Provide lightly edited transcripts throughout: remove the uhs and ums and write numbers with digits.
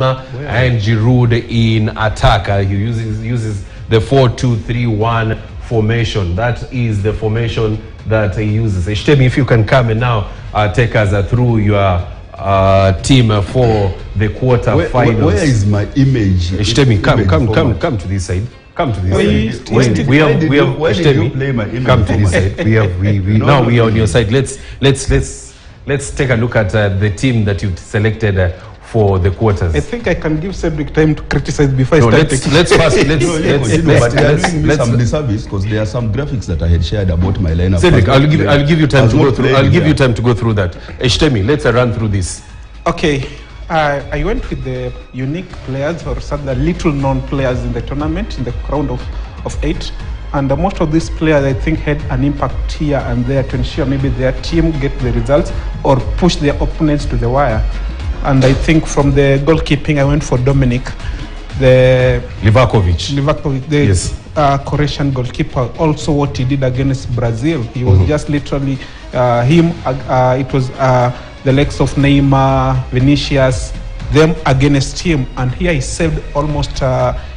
and Giroud in attack. He uses the 4-2-3-1 formation. That is the formation that he uses. Eshitemi, if you can come and now take us through your team for the quarter-finals. Where is my image? Eshitemi, come to this side. Come to this side. Where did you play my image? Come to this side. Now we are on your side. Let's take a look at the team that you've selected for the quarters. I think I can give Cedric time to criticize before I start. Let's some disservice because there are some graphics that I had shared about my lineup. Cedric, I'll give you time to go through. I'll give you time to go through that. Eshitemi, let's run through this. Okay, I went with the unique players or some the little known players in the tournament in the round of 8. And most of these players, I think, had an impact here and there to ensure maybe their team get the results or push their opponents to the wire. And I think from the goalkeeping, I went for Dominic, the Livakovic, the Croatian goalkeeper. Also, what he did against Brazil, he was just literally him. It was the likes of Neymar, Vinicius, them against him, and here he saved almost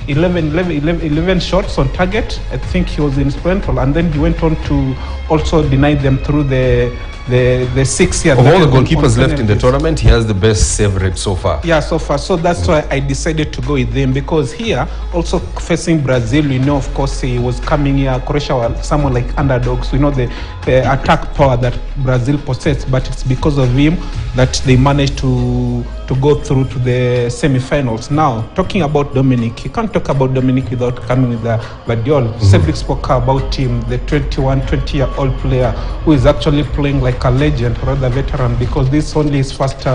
11 shots on target. I think he was instrumental, and then he went on to also deny them through the 6 years. Of all the goalkeepers left in the tournament, he has the best save rate so far. Yeah, so far. So that's why I decided to go with him, because here, also facing Brazil, we know, of course, he was coming here. Croatia were someone like underdogs. We know the attack power that Brazil possessed, but it's because of him that they managed to go through to the semi-finals. Now, talking about Dominic, you can't talk about Dominic without coming with the Guardiola. Cedric spoke about him, the 20-year-old player who is actually playing like a legend, rather veteran, because this is only his first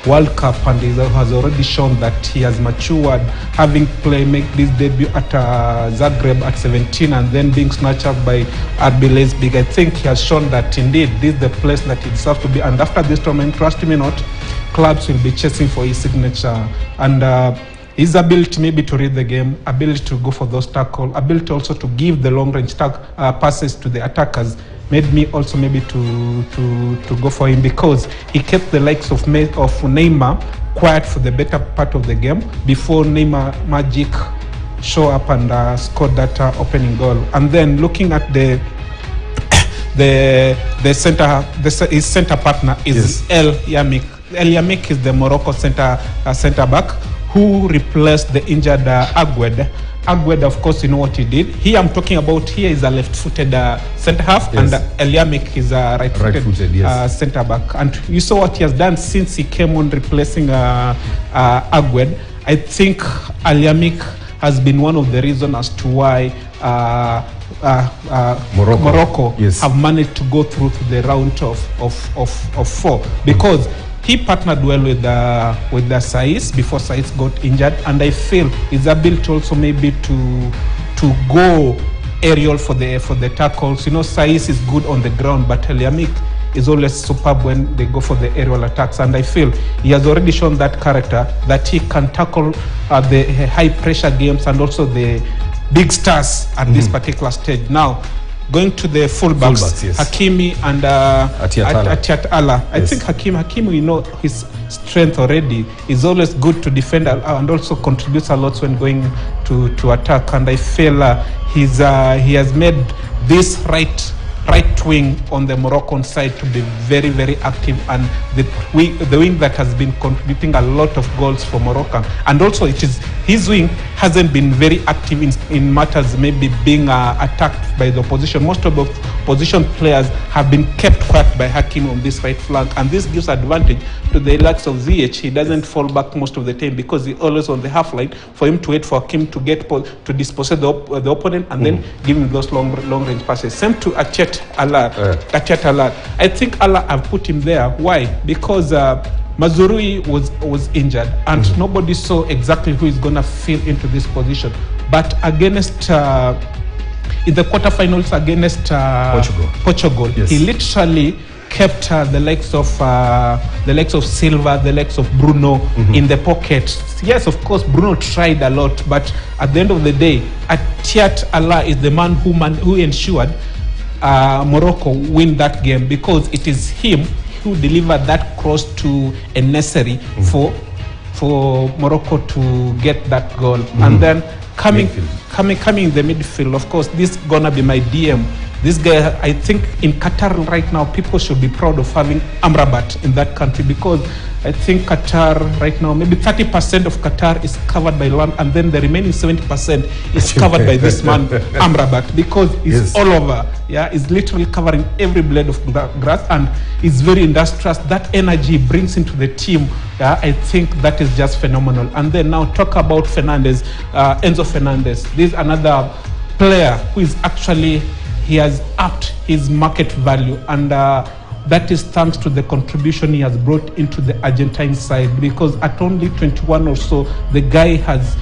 World Cup, and he has already shown that he has matured, having make this debut at Zagreb at 17 and then being snatched up by RB Leipzig. I think he has shown that indeed this is the place that he deserves to be, and after this tournament, trust me not, clubs will be chasing for his signature. And his ability maybe to read the game, ability to go for those tackles, ability also to give the long-range passes to the attackers made me also maybe to go for him, because he kept the likes of Neymar quiet for the better part of the game before Neymar magic show up and scored that opening goal. And then looking at his center partner is El Yamik. El Yamik is the Morocco center back who replaced the injured Agued. Agued, of course, you know what he did. Here I'm talking about, here is a left-footed center half, and El Yamik is a right-footed center back. And you saw what he has done since he came on replacing Agued. I think El Yamik has been one of the reasons as to why Morocco have managed to go through to the round of 4, because he partnered well with the Saiz before Saiz got injured, and I feel his ability also maybe to go aerial for the tackles. You know, Saiz is good on the ground, but El Yamik is always superb when they go for the aerial attacks, and I feel he has already shown that character that he can tackle the high pressure games and also the big stars at this particular stage. Now, going to the fullbacks, Hakimi and Atiat Allah. I think Hakimi, you know his strength already. Is always good to defend and also contributes a lot when going to attack. And I feel he has made this right wing on the Moroccan side to be very, very active, and the wing that has been contributing a lot of goals for Morocco. And also his wing hasn't been very active in matters maybe being attacked by the opposition. Most of the opposition players have been kept quiet by Hakimi on this right flank, and this gives advantage to the likes of ZH. He doesn't fall back most of the time because he's always on the half line for him to wait for Hakimi to get to dispossess the opponent and then give him those long range passes. Same to Atiat Allah. I think Allah have put him there. Why? Because Mazurui was injured, and nobody saw exactly who is going to fill into this position. But against in the quarterfinals against Portugal, he literally kept the likes of Silva, the likes of Bruno in the pocket. Yes, of course, Bruno tried a lot, but at the end of the day, Atiat Allah is the man who ensured Morocco win that game, because it is him who delivered that cross to Eneseri for for Morocco to get that goal. And then coming in the midfield, of course, this gonna be my DM. This guy, I think in Qatar right now, people should be proud of having Amrabat in that country, because I think Qatar right now, maybe 30% of Qatar is covered by land, and then the remaining 70% is covered by this man, Amrabat, because he's all over. Yeah, he's literally covering every blade of grass, and he's very industrious. That energy he brings into the team, yeah, I think that is just phenomenal. And then now talk about Fernandez, Enzo Fernandez. This is another player who is actually, he has upped his market value, and that is thanks to the contribution he has brought into the Argentine side, because at only 21 or so, the guy has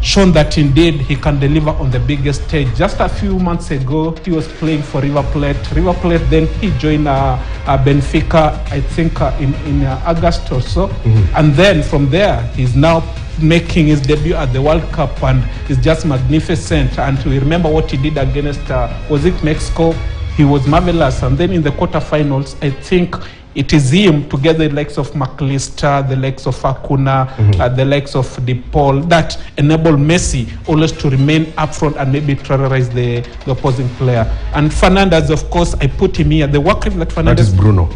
shown that indeed he can deliver on the biggest stage. Just a few months ago, he was playing for River Plate. Then he joined Benfica, I think in August or so. And then from there, he's now making his debut at the World Cup, and is just magnificent. And we remember what he did against, was it Mexico? He was marvelous. And then in the quarterfinals, I think it is him, together with the likes of McAllister, the likes of Acuna, the likes of DePaul, that enable Messi always to remain up front and maybe terrorize the opposing player. And Fernandez, of course, I put him here. The work rate that Fernandez... That is Bruno.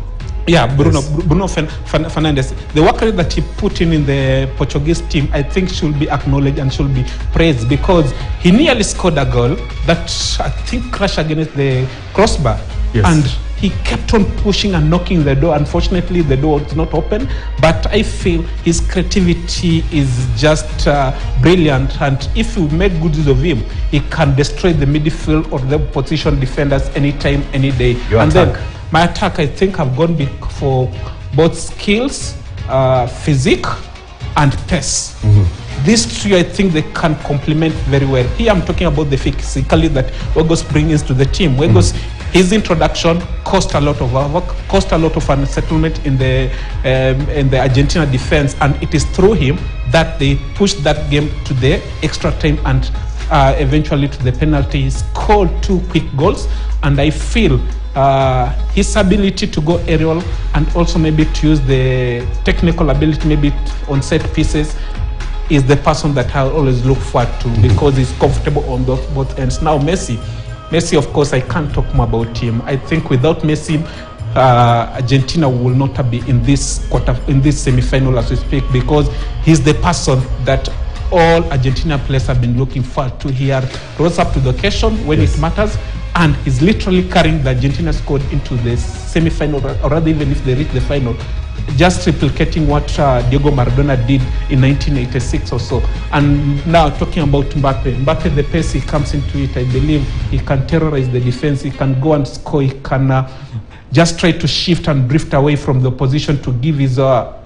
Yeah, Bruno Fernandez. The work rate that he put in the Portuguese team, I think should be acknowledged and should be praised, because he nearly scored a goal that I think crashed against the crossbar. And he kept on pushing and knocking the door. Unfortunately, the door was not open, but I feel his creativity is just brilliant. And if you make good use of him, he can destroy the midfield or the position defenders anytime, any day. Then my attack, I think I've gone big for both skills, physique, and pace. These three, I think they can complement very well. Here I'm talking about the physicality that Weghorst brings to the team. Weghorst, his introduction cost a lot of work, cost a lot of unsettlement in the Argentina defense, and it is through him that they pushed that game to the extra time and eventually to the penalty. He scored 2 quick goals, and I feel his ability to go aerial and also maybe to use the technical ability maybe on set pieces is the person that I always look forward to, because he's comfortable on both ends. Now Messi, of course, I can't talk more about him. I think without Messi, Argentina will not be in this semi-final as we speak, because he's the person that all Argentina players have been looking forward to. He rose up to the occasion when it matters, and he's literally carrying the Argentina squad into the semi-final, or rather even if they reach the final, just replicating what Diego Maradona did in 1986 or so. And now talking about Mbappe, the pace he comes into it, I believe he can terrorize the defense, he can go and score, he can just try to shift and drift away from the opposition to give his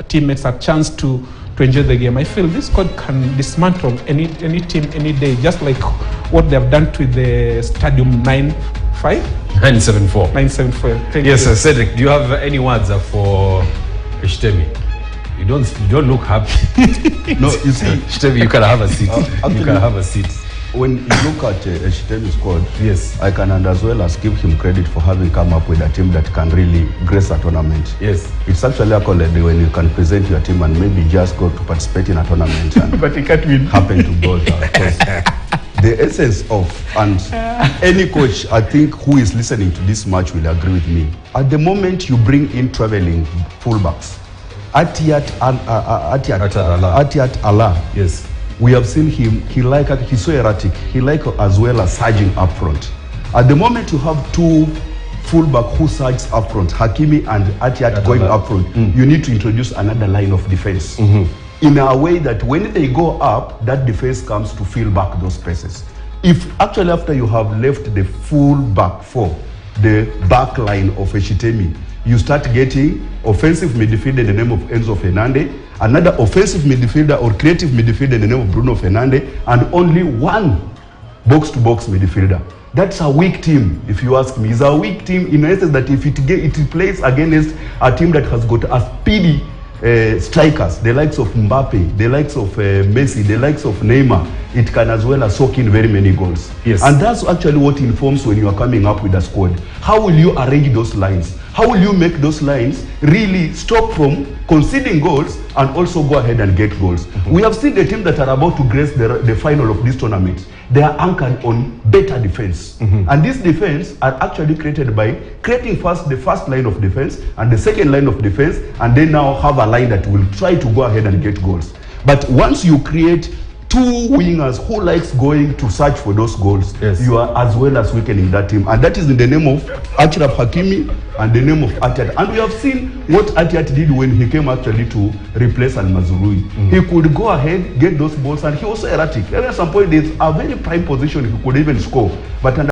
teammates a chance to enjoy the game. I feel this squad can dismantle any team any day, just like what they have done to the Stadium 974. Thank you. Cedric, do you have any words for Eshitemi? You don't look happy. No, you see, Eshitemi, you can have a seat. You can have a seat. When you look at Eshitemi's squad, I can as well as give him credit for having come up with a team that can really grace a tournament. It's actually a quality when you can present your team and maybe just go to participate in a tournament and but he can't win. Happen to go there. The essence of, and any coach I think who is listening to this match will agree with me. At the moment you bring in traveling fullbacks, Atiat Allah. We have seen him, he's so erratic. He as well as surging up front. At the moment you have 2 fullback who surge up front, Hakimi and Atiat going up front. You need to introduce another line of defense. In a way that when they go up, that defense comes to fill back those spaces. If actually after you have left the full back 4, the back line of Eshitemi, you start getting offensive midfielder in the name of Enzo Fernandez, another offensive midfielder or creative midfielder in the name of Bruno Fernandez, and only 1 box-to-box midfielder. That's a weak team, if you ask me. It's a weak team in the sense that if it plays against a team that has got a speedy strikers, the likes of Mbappe, the likes of Messi, the likes of Neymar, it can as well as soak in very many goals. And that's actually what informs when you are coming up with a squad. How will you arrange those lines? How will you make those lines really stop from conceding goals and also go ahead and get goals? We have seen the teams that are about to grace the final of this tournament. They are anchored on better defense. And this defense are actually created by creating first the first line of defense and the second line of defense, and they now have a line that will try to go ahead and get goals. But once you create two wingers who likes going to search for those goals, you are as well as weakening that team. And that is in the name of Achraf Hakimi and the name of Atiat. And we have seen what Atiat did when he came actually to replace Al-Mazrui. He could go ahead, get those balls, and he was erratic. And at some point, there's a very prime position he could even score. But